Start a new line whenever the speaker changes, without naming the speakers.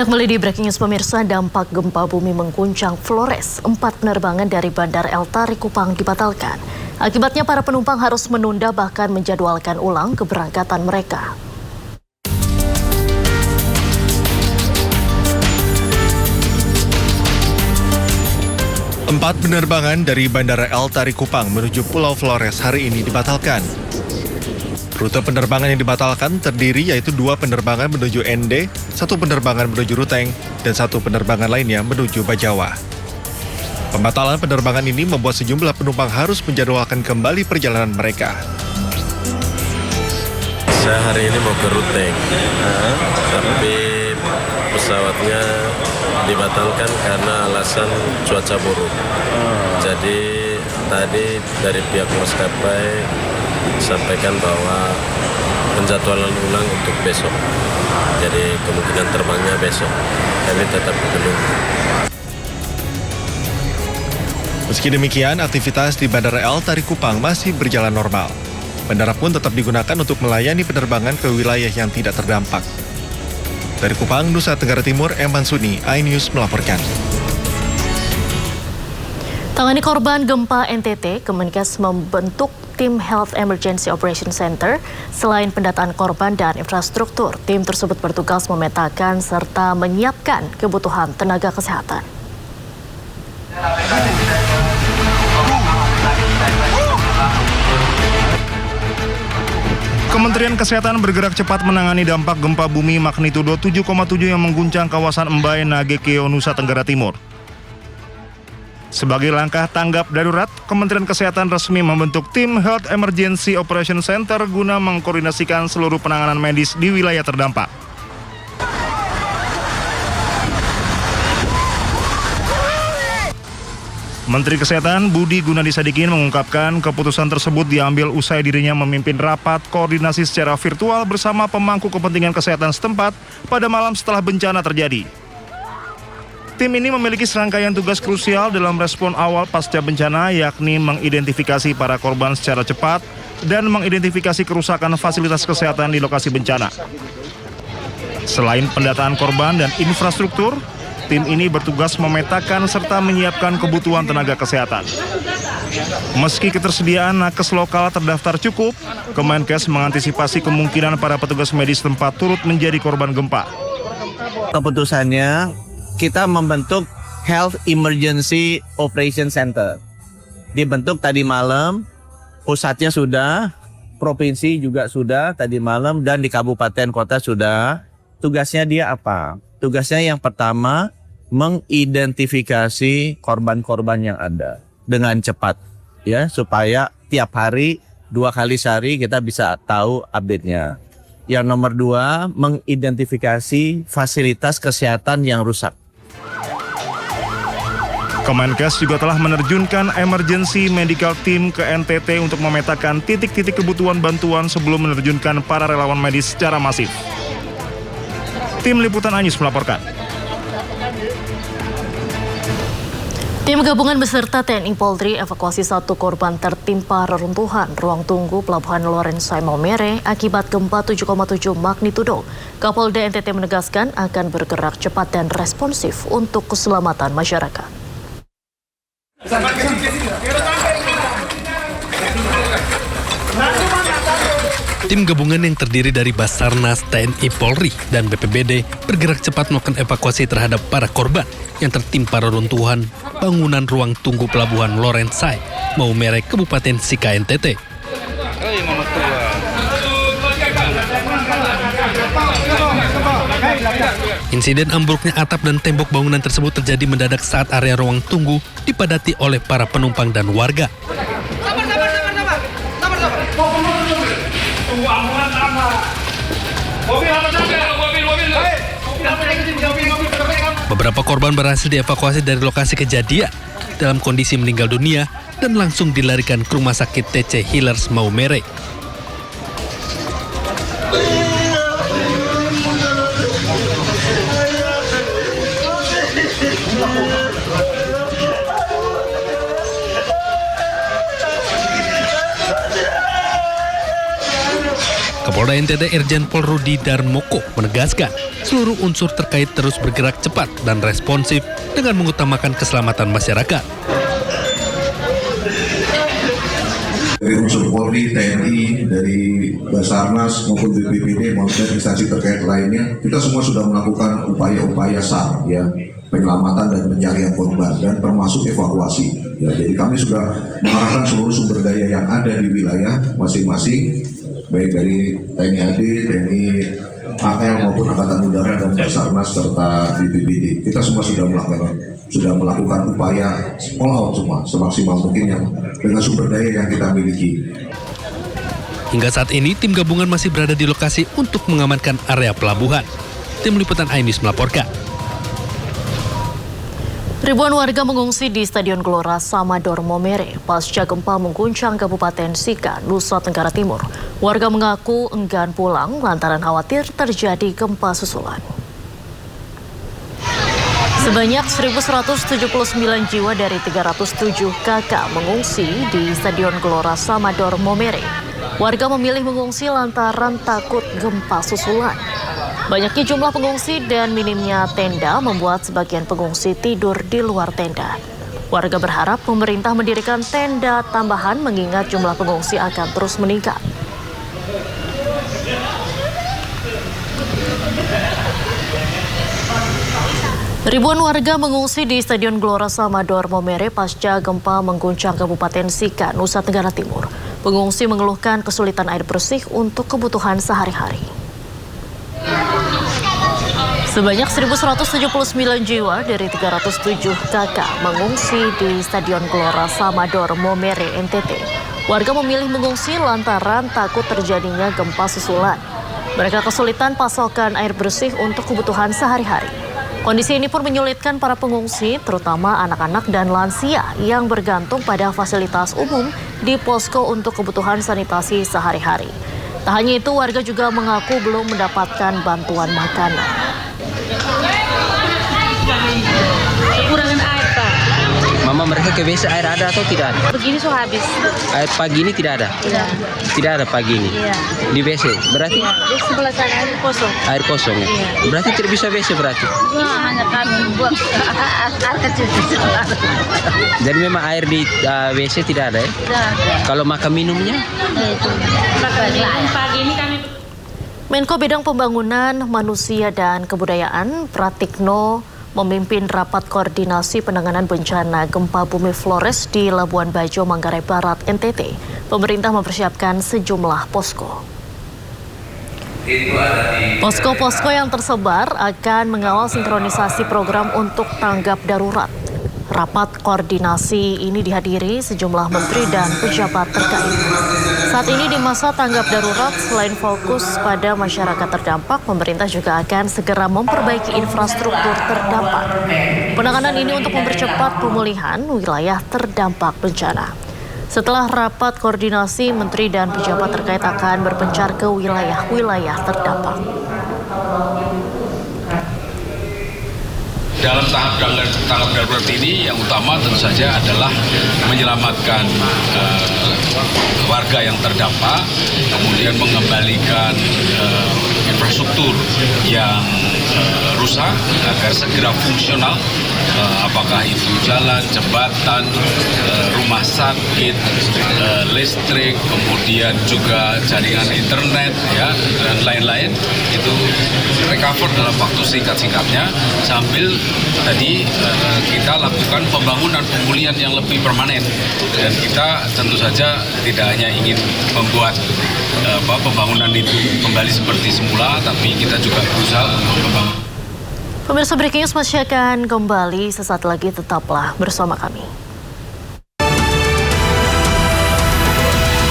Anda kembali di Breaking News pemirsa, dampak gempa bumi mengguncang Flores. 4 penerbangan dari Bandara El Tari Kupang dibatalkan. Akibatnya para penumpang harus menunda bahkan menjadwalkan ulang keberangkatan mereka.
Empat penerbangan dari Bandara El Tari Kupang menuju Pulau Flores hari ini dibatalkan. Rute penerbangan yang dibatalkan terdiri yaitu 2 penerbangan menuju ND, 1 penerbangan menuju Ruteng, dan 1 penerbangan lainnya menuju Bajawa. Pembatalan penerbangan ini membuat sejumlah penumpang harus menjadwalkan kembali perjalanan mereka.
Saya hari ini mau ke Ruteng, tapi pesawatnya dibatalkan karena alasan cuaca buruk. Jadi tadi dari pihak maskapai sampaikan bahwa penjadwalan ulang untuk besok. Jadi kemungkinan terbangnya besok. Kami tetap menunggu.
Meski demikian, aktivitas di Bandara El Tari Kupang masih berjalan normal. Bandara pun tetap digunakan untuk melayani penerbangan ke wilayah yang tidak terdampak. Dari Kupang, Nusa Tenggara Timur, Eman Suni, iNews melaporkan.
Tangani korban gempa NTT, Kemenkes membentuk tim Health Emergency Operation Center. Selain pendataan korban dan infrastruktur, tim tersebut bertugas memetakan serta menyiapkan kebutuhan tenaga kesehatan.
Kementerian Kesehatan bergerak cepat menangani dampak gempa bumi magnitudo 7,7 yang mengguncang kawasan Mbae, Nagekeo, Nusa Tenggara Timur. Sebagai langkah tanggap darurat, Kementerian Kesehatan resmi membentuk tim Health Emergency Operation Center guna mengkoordinasikan seluruh penanganan medis di wilayah terdampak. Menteri Kesehatan Budi Gunadi Sadikin mengungkapkan keputusan tersebut diambil usai dirinya memimpin rapat koordinasi secara virtual bersama pemangku kepentingan kesehatan setempat pada malam setelah bencana terjadi. Tim ini memiliki serangkaian tugas krusial dalam respon awal pasca bencana, yakni mengidentifikasi para korban secara cepat dan mengidentifikasi kerusakan fasilitas kesehatan di lokasi bencana. Selain pendataan korban dan infrastruktur, tim ini bertugas memetakan serta menyiapkan kebutuhan tenaga kesehatan. Meski ketersediaan nakes lokal terdaftar cukup, Kemenkes mengantisipasi kemungkinan para petugas medis tempat turut menjadi korban gempa.
Keputusannya, kita membentuk Health Emergency Operation Center. Dibentuk tadi malam, pusatnya sudah, provinsi juga sudah tadi malam, dan di kabupaten kota sudah. Tugasnya dia apa? Tugasnya yang pertama, mengidentifikasi korban-korban yang ada dengan cepat, ya, supaya tiap hari 2 kali sehari kita bisa tahu update-nya. Yang nomor 2, mengidentifikasi fasilitas kesehatan yang rusak.
Kemenkes juga telah menerjunkan Emergency Medical Team ke NTT untuk memetakan titik-titik kebutuhan bantuan sebelum menerjunkan para relawan medis secara masif. Tim Liputan iNews melaporkan.
Tim gabungan beserta TNI Polri evakuasi 1 korban tertimpa reruntuhan ruang tunggu Pelabuhan Lorensai Maumere akibat gempa 7,7 magnitudo. Kapolda NTT menegaskan akan bergerak cepat dan responsif untuk keselamatan masyarakat.
Tim gabungan yang terdiri dari Basarnas, TNI Polri, dan BPBD bergerak cepat melakukan evakuasi terhadap para korban yang tertimpa reruntuhan bangunan ruang tunggu Pelabuhan Lorensai, Maumere, Kabupaten Sika, NTT. Insiden ambruknya atap dan tembok bangunan tersebut terjadi mendadak saat area ruang tunggu dipadati oleh para penumpang dan warga. Beberapa korban berhasil dievakuasi dari lokasi kejadian dalam kondisi meninggal dunia dan langsung dilarikan ke Rumah Sakit TC Healers Maumere. Kapolda NTT Irjen Pol Rudi Darmoko menegaskan seluruh unsur terkait terus bergerak cepat dan responsif dengan mengutamakan keselamatan masyarakat.
Dari unsur Polri, TNI, dari Basarnas maupun BPBD maupun instansi terkait lainnya, kita semua sudah melakukan upaya-upaya SAR, ya, penyelamatan dan pencarian korban dan termasuk evakuasi. Ya, jadi kami sudah mengarahkan seluruh sumber daya yang ada di wilayah masing-masing, baik dari TNI AD, TNI AL maupun Angkatan Udara dan Basarnas serta BPBD. Kita semua sudah melakukan upaya all out semua semaksimal mungkin yang dengan sumber daya yang kita miliki.
Hingga saat ini tim gabungan masih berada di lokasi untuk mengamankan area pelabuhan. Tim Liputan iNews melaporkan.
Ribuan warga mengungsi di Stadion Gelora Samador Momere pasca gempa mengguncang Kabupaten Sika, Nusa Tenggara Timur. Warga mengaku enggan pulang lantaran khawatir terjadi gempa susulan. Sebanyak 1.179 jiwa dari 307 kakak mengungsi di Stadion Gelora Samador Momere. Warga memilih mengungsi lantaran takut gempa susulan. Banyaknya jumlah pengungsi dan minimnya tenda membuat sebagian pengungsi tidur di luar tenda. Warga berharap pemerintah mendirikan tenda tambahan mengingat jumlah pengungsi akan terus meningkat. Ribuan warga mengungsi di Stadion Gelora Samador Momere pasca gempa mengguncang Kabupaten Sika, Nusa Tenggara Timur. Pengungsi mengeluhkan kesulitan air bersih untuk kebutuhan sehari-hari. Sebanyak 1.179 jiwa dari 307 kakak mengungsi di Stadion Gelora Samador Momere, NTT. Warga memilih mengungsi lantaran takut terjadinya gempa susulan. Mereka kesulitan pasokan air bersih untuk kebutuhan sehari-hari. Kondisi ini pun menyulitkan para pengungsi, terutama anak-anak dan lansia yang bergantung pada fasilitas umum di posko untuk kebutuhan sanitasi sehari-hari. Tak hanya itu, warga juga mengaku belum mendapatkan bantuan makanan.
Kekurangan air, Pak.
Mama, mereka ke WC air ada atau tidak ada?
Begini so habis.
Air pagi ini tidak ada?
Iya.
Tidak ada pagi ini?
Iya.
Di WC? Berarti?
Iya. Di sebelah sana air kosong.
Air kosong ya?
Iya.
Berarti tidak bisa WC berarti?
Nah, hanya kami buat air kecil-kecil.
Jadi memang air di WC tidak ada ya?
Tidak ada.
Kalau makan minumnya?
Itu. Makan minum pagi ini kami.
Menko Bidang Pembangunan Manusia dan Kebudayaan Pratikno memimpin rapat koordinasi penanganan bencana gempa bumi Flores di Labuan Bajo, Manggarai Barat, NTT. Pemerintah mempersiapkan sejumlah posko. Posko-posko yang tersebar akan mengawal sinkronisasi program untuk tanggap darurat. Rapat koordinasi ini dihadiri sejumlah menteri dan pejabat terkait. Saat ini di masa tanggap darurat, selain fokus pada masyarakat terdampak, pemerintah juga akan segera memperbaiki infrastruktur terdampak. Penanganan ini untuk mempercepat pemulihan wilayah terdampak bencana. Setelah rapat koordinasi, menteri dan pejabat terkait akan berpencar ke wilayah-wilayah terdampak.
Dalam tahap tanggap darurat ini yang utama tentu saja adalah menyelamatkan warga yang terdampak, kemudian mengembalikan infrastruktur yang rusak agar segera fungsional, apakah itu jalan, jembatan, rumah sakit, listrik, kemudian juga jaringan internet, ya, dan lain-lain itu recover dalam waktu singkat-singkatnya sambil tadi kita lakukan pembangunan pemulihan yang lebih permanen, dan kita tentu saja tidak hanya ingin membuat pembangunan itu kembali seperti semula, tapi kita juga berusaha untuk membangun.
Pemirsa Breaking News masih akan kembali sesaat lagi, tetaplah bersama kami.